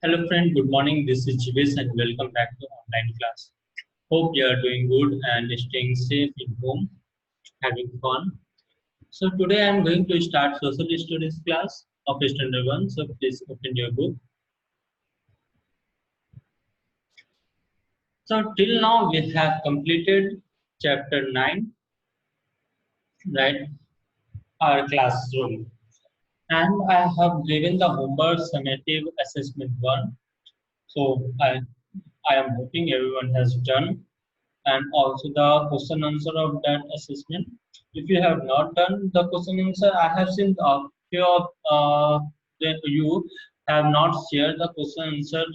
Hello friend, good morning. This is Jivesh and welcome back to online class. Hope you are doing good and staying safe in home, having fun. So today I am going to start social studies class of standard 1. So please open your book. So till now we have completed chapter 9, right? Our classroom. And I have given the homework summative assessment 1. So I am hoping everyone has done and also the question answer of that assessment. If you have not done the question answer, I have seen a few of that you have not shared the question answer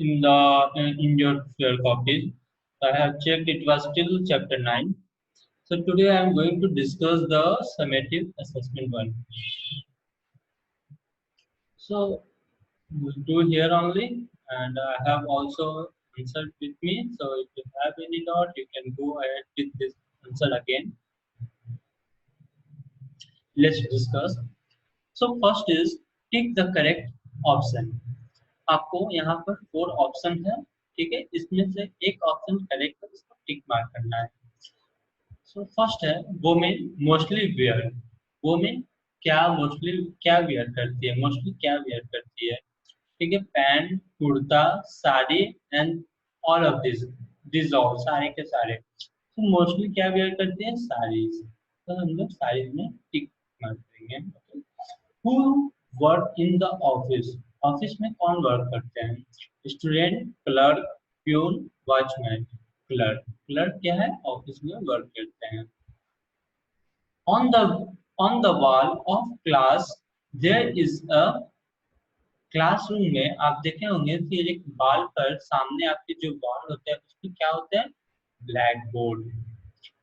in your copies. I have checked; it was still chapter 9. So today I am going to discuss the summative assessment one. So we'll do here only, and I have also answered with me. So if you have any doubt, you can go ahead with this answer again. Let's discuss. So first is tick the correct option. आपको यहाँ पर 4 option है, ठीक है. इसमें से एक option correct है, इसको टिक मार्क करना है. सो फर्स्ट है वोमेन मोस्टली वेयर. वोमेन क्या वेयर करती है, मोस्टली क्या वेयर करती है, ठीक है. Pant, kurta, sari and all of this all, सारे के सारे. तो मोस्टली क्या वेयर करती है, साड़ीज. तो हम लोग साड़ीज में टिक मार्क करेंगे. Who work in the office. Office में कौन वर्क करते हैं, student, clerk, peon, watchman. Clerk. Clerk क्या है, ऑफिस में वर्क करते हैं. On the on the wall of class there is a. Classroom में आप देखे होंगे कि एक वॉल पर सामने आपके जो वॉल होते हैं उसमें क्या होते हैं, blackboard.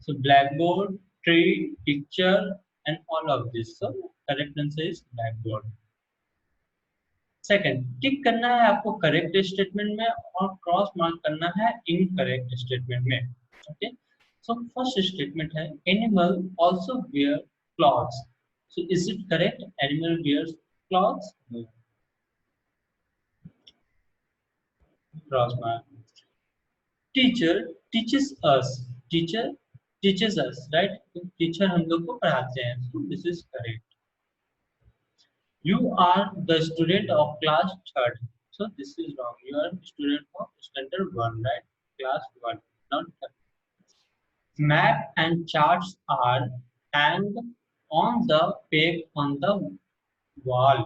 So blackboard, tree, picture and all of this. So correct answer is blackboard. Second, tick करना है आपको करेक्ट स्टेटमेंट में और क्रॉस मार्क करना है इनकरेक्ट स्टेटमेंट में. ओके. सो फर्स्ट स्टेटमेंट है animal also wear clothes. So is it correct, animal wears clothes. Cross mark. Teacher teaches us. Teacher teaches us, right. Teacher हम लोग को पढ़ाते हैं. So this is correct. You are the student of class third. So this is wrong. You are student of standard 1, right? Class 1, not third. Map and charts are hanged on the peg on the wall.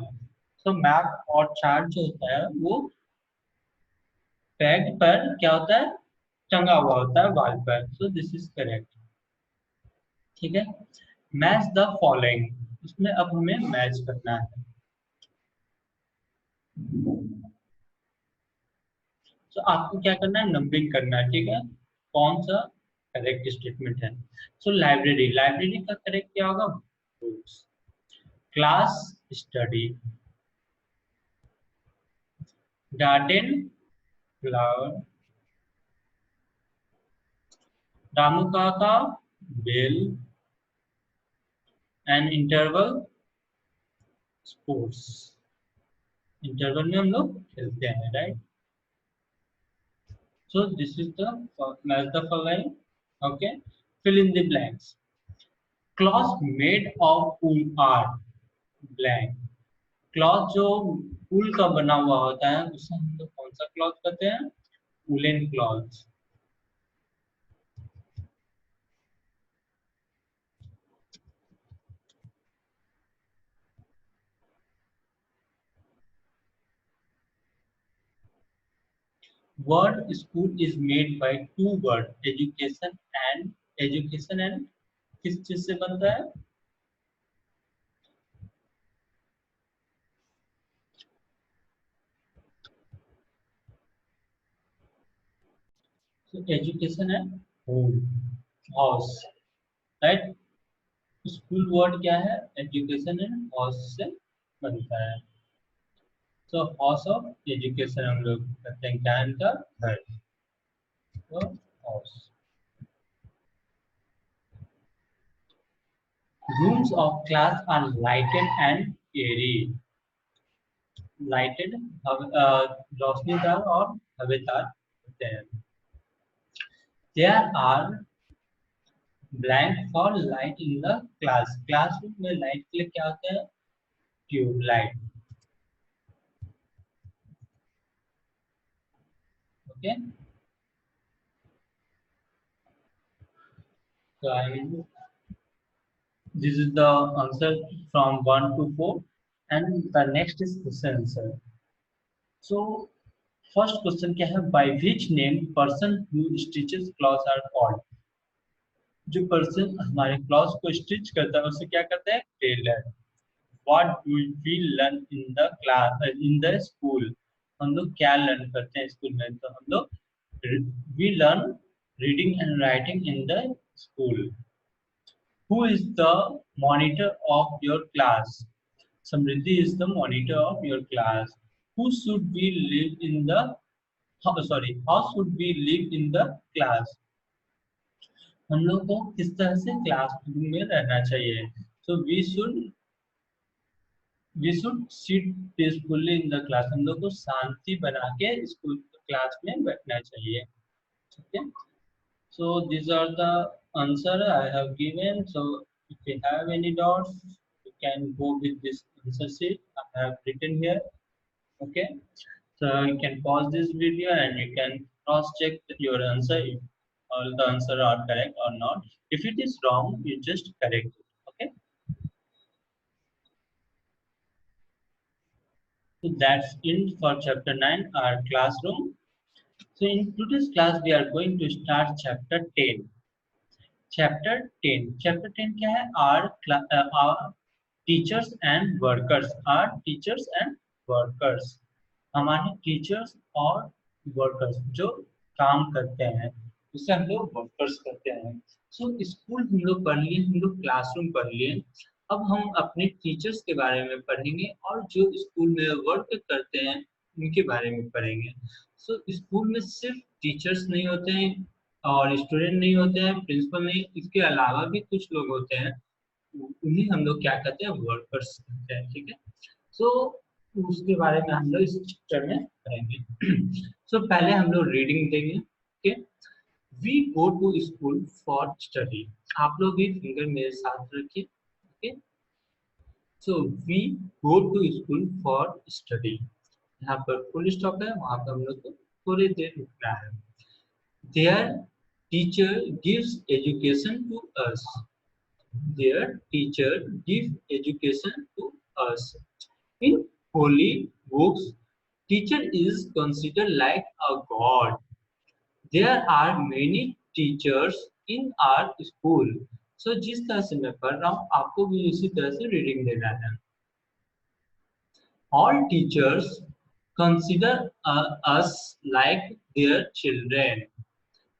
So map और chart जो होता है वो peg पर क्या होता है, टंगा हुआ होता है wall पर. So this is correct. ठीक है. Match the following. इसमें अब हमें मैच करना है. तो आपको क्या करना है, नंबरिंग करना है, ठीक है. कौन सा करेक्ट स्टेटमेंट है. So library. लाइब्रेरी का करेक्ट क्या होगा, books. Class, study. Garden, flower. Ramu Kaka, bell. And interval, sports. Interval में हम लोग खेलते हैं, right. So this is the match the following. Okay. Fill in the blanks. Cloth made of wool are blank. Cloth जो वूल का बना हुआ होता है उसे हम लोग कौन सा क्लॉथ कहते हैं, woollen cloth. Word school is made by two word, education and किस चीज से बनता है, education and home, house, right. School word क्या है, एजुकेशन एंड हाउस से बनता है. सो हाउस ऑफ एजुकेशन हम लोग कहते हैं, ज्ञान का घर. तो house. Rooms of class are lighted and airy. Lighted, रोशनीदार और हवेदार होते हैं। There are blank for light in the classroom में लाइट के लिए क्या होता है? Tubelight. Okay, so this is the answer from 1 to 4, and the next is question answer. So first question क्या है? By which name person who stitches clothes are called? जो person हमारे क्लॉथ को स्टिच करता है उसे क्या कहते हैं? Taylor. What do we learn in the class in the school? हम लोग क्या लर्न करते हैं स्कूल में? तो हम लोग we learn reading and writing in the school. Who is the monitor of your class? Samriddhi is the monitor of your class. Who should we live in the how should we live in the class? हम लोग को किस तरह से classroom में रहना चाहिए? So we should sit peacefully in the class. हम लोग को शांति बना के स्कूल क्लास में बैठना चाहिए। ठीक है, so these are the answer I have given. So if you have any doubts, you can go with this answer sheet I have written here. Okay, so you can pause this video and you can cross check your answer if all the answer are correct or not. If it is wrong, you just correct it. Okay, so that's it for chapter 9, our classroom. So in today's class, we are going to start chapter 10. Chapter 10 क्या है? Our teachers and workers. Our teachers and workers. हमारे teachers और workers जो काम करते हैं उसे हम लोग वर्कर्स करते हैं। सो स्कूल हम लोग पढ़ लिए, हम लोग क्लासरूम पढ़ लिए। अब हम अपने टीचर्स के बारे में पढ़ेंगे और जो स्कूल में वर्क करते हैं उनके बारे में पढ़ेंगे। सो स्कूल में सिर्फ टीचर्स नहीं होते हैं और स्टूडेंट नहीं होते हैं, प्रिंसिपल नहीं, इसके अलावा भी कुछ लोग होते हैं, उन्हें हम लोग क्या कहते हैं? वर्कर्स कहते हैं। ठीक है, सो उसके बारे में हम लोग इस चैप्टर में करेंगे। सो पहले हम लोग रीडिंग देंगे। Okay, we go to school for study. आप लोग भी फिंगर मेरे साथ रखिए। Okay, so we go to school for study. यहाँ पर फुल स्टॉप है, वहां पर हम लोग को थोड़ी देर रुकना है। Their teacher gives education to us. Their teacher gives education to us. In holy books, teacher is considered like a god. There are many teachers in our school. So जिस तरह से मैं पढ़ रहा हूँ आपको भी इसी तरह से रीडिंग देना है। All teachers consider us like their children.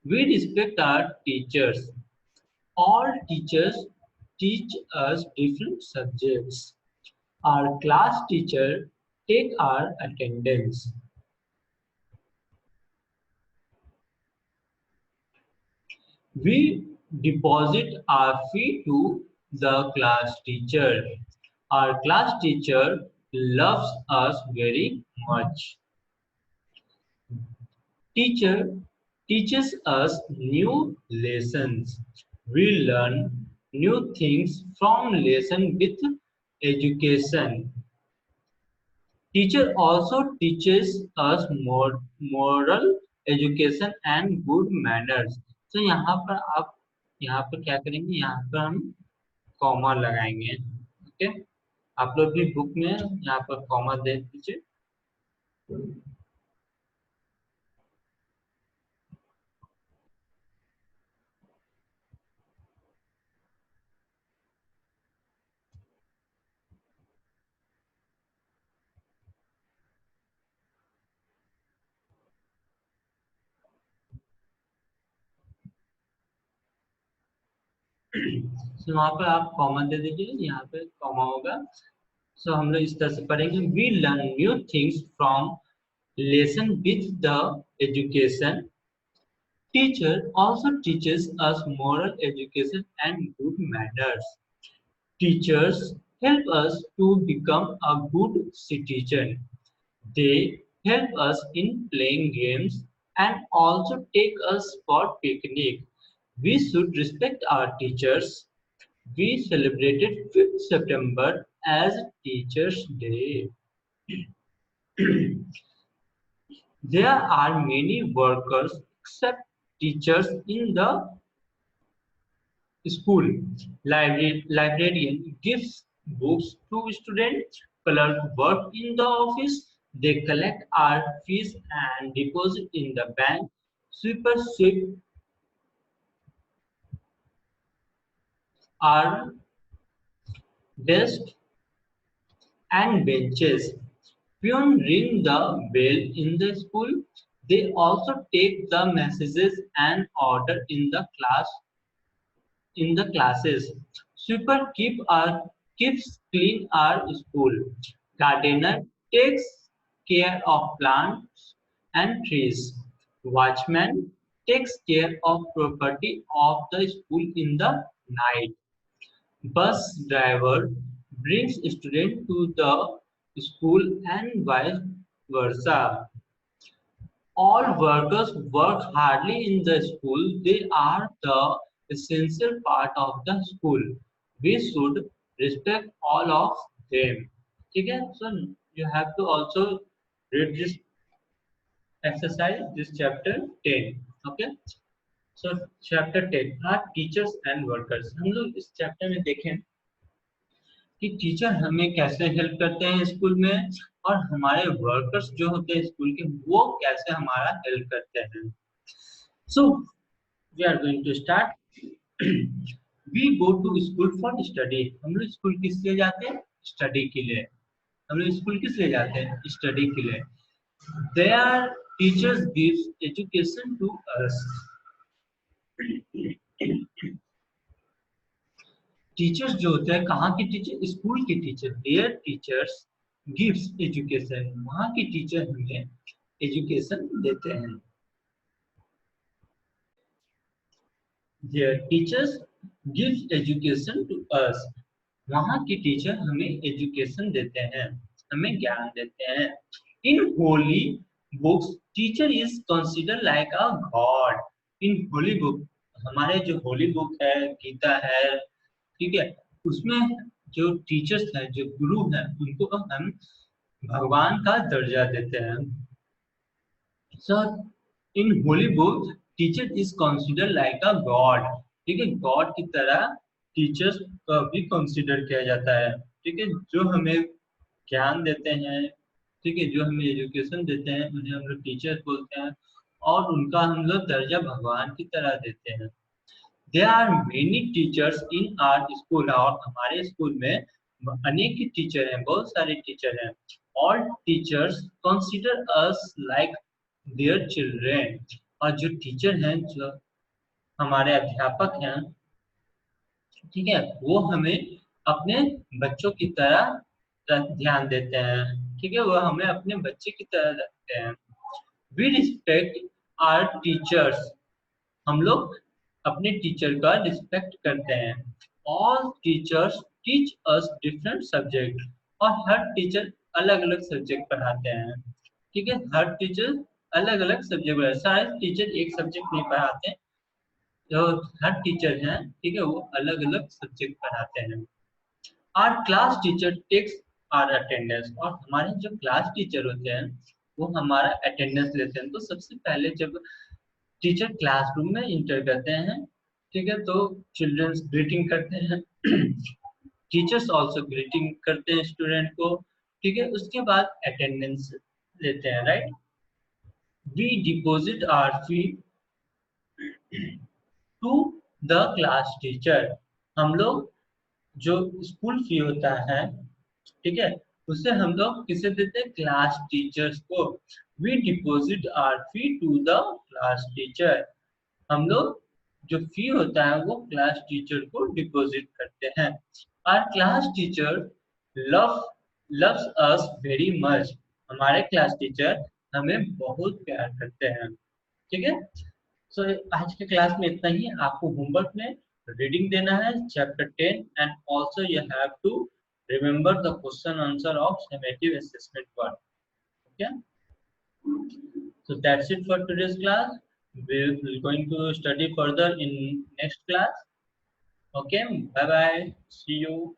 We respect our teachers. All teachers teach us different subjects. Our class teacher take our attendance. We deposit our fee to the class teacher. Our class teacher loves us very much. Teacher teaches us new lessons. We learn new things from lesson with education. Teacher also teaches us moral education and good manners. तो यहाँ पर आप यहाँ पर क्या करेंगे? यहाँ पर हम कॉमा लगाएंगे। ओके, आप लोग भी बुक में यहाँ पर कॉमा दे दीजिए। तो वहां पर आप कॉमा दे दीजिए, यहाँ पे कॉमा होगा। सो हम लोग इस तरह से पढ़ेंगे। We learn new things from lesson with the education. Teacher also teaches us moral education and good manners. Teachers help us to become a good citizen. They help us in playing games and also take us for picnic. We should respect our teachers. We celebrated 5th September as Teachers' Day. There are many workers except teachers in the school. Librarian gives books to students. Clerk work in the office. They collect our fees and deposit in the bank. Sweeper sweep our desk and benches. Peon ring the bell in the school. They also take the messages and order in the classes. Sweeper keeps clean our school. Gardener takes care of plants and trees. Watchman takes care of property of the school in the night. Bus driver brings students to the school and vice versa. All workers work hardly in the school. They are the essential part of the school. We should respect all of them. Okay, so you have to also read this exercise, this chapter 10. Okay, so chapter 10 are teachers and workers. हम लोग इस chapter में देखें कि teacher हमें कैसे help करते हैं स्कूल में और हमारे वर्कर्स जो होते हैं स्कूल के वो कैसे हमारा हेल्प करते हैं. So we are going to start. We go to school for study. हम लोग स्कूल किस लिए जाते हैं? स्टडी के लिए. हम लोग स्कूल किस लिए जाते हैं? स्टडी के लिए. Their teachers gives education to us. Teachers जो होते हैं कहाँ के टीचर? स्कूल के teacher. There teachers gives education. वहाँ के टीचर हमें एजुकेशन देते हैं. There teachers gives education to us. वहाँ के टीचर हमें एजुकेशन देते हैं, हमें ज्ञान देते हैं. In holy books teacher is consider like a god. In holy book, हमारे जो होली बुक है, गीता है, ठीक है, उसमें जो टीचर्स हैं, जो गुरु हैं, उनको हम भगवान का दर्जा देते हैं. So in holy book teacher is consider like a god. ठीक है, गॉड की तरह टीचर्स को भी कंसिडर किया जाता है. ठीक है, जो हमें ज्ञान देते हैं, ठीक है, जो हमें एजुकेशन देते हैं, उन्हें हम लोग टीचर्स बोलते हैं और उनका हम लोग दर्जा भगवान की तरह देते हैं. There are many teachers in our school. और हमारे स्कूल में अनेक टीचर हैं, बहुत सारे टीचर हैं. All teachers consider us like their children. और जो टीचर हैं, जो हमारे अध्यापक हैं, ठीक है, वो हमें अपने बच्चों की तरह ध्यान देते हैं. ठीक है, वो हमें अपने बच्चे की तरह रखते हैं. We respect our teachers. हम लोग अपने टीचर का रिस्पेक्ट करते हैं. All teachers teach us different subject. और हर टीचर अलग अलग सब्जेक्ट पढ़ाते हैं. ठीक है, हर टीचर अलग अलग सब्जेक्ट पढ़ाते हैं. सारे टीचर एक सब्जेक्ट नहीं पढ़ाते. जो हर टीचर हैं, ठीक है, वो अलग अलग सब्जेक्ट पढ़ाते हैं. Our class teacher takes our attendance. और हमारे जो क्लास टीचर होते हैं वो हमारा अटेंडेंस लेते हैं. तो सबसे पहले जब टीचर क्लासरूम में इंटर करते हैं, ठीक है, तो चिल्ड्रंस ग्रीटिंग करते हैं. टीचर्स आल्सो ग्रीटिंग करते हैं स्टूडेंट को. ठीक है, उसके बाद अटेंडेंस लेते हैं. Right. We deposit our fee to the class teacher. हम लोग जो स्कूल फी होता है, ठीक है, उसे हम लोग किसे देते हैं? क्लास टीचर्स को. We deposit our fee to the class teacher. हम लोग जो फी होता है वो क्लास टीचर को डिपॉजिट करते हैं. Our class teacher loves us very much. हमारे क्लास टीचर हमें बहुत प्यार करते हैं. ठीक है, सो आज के क्लास में इतना ही. आपको होमवर्क में रीडिंग देना है chapter 10 and also you have to remember the question answer of summative assessment 1. Okay, so that's it for today's class. We're going to study further in next class. Okay, bye bye, see you.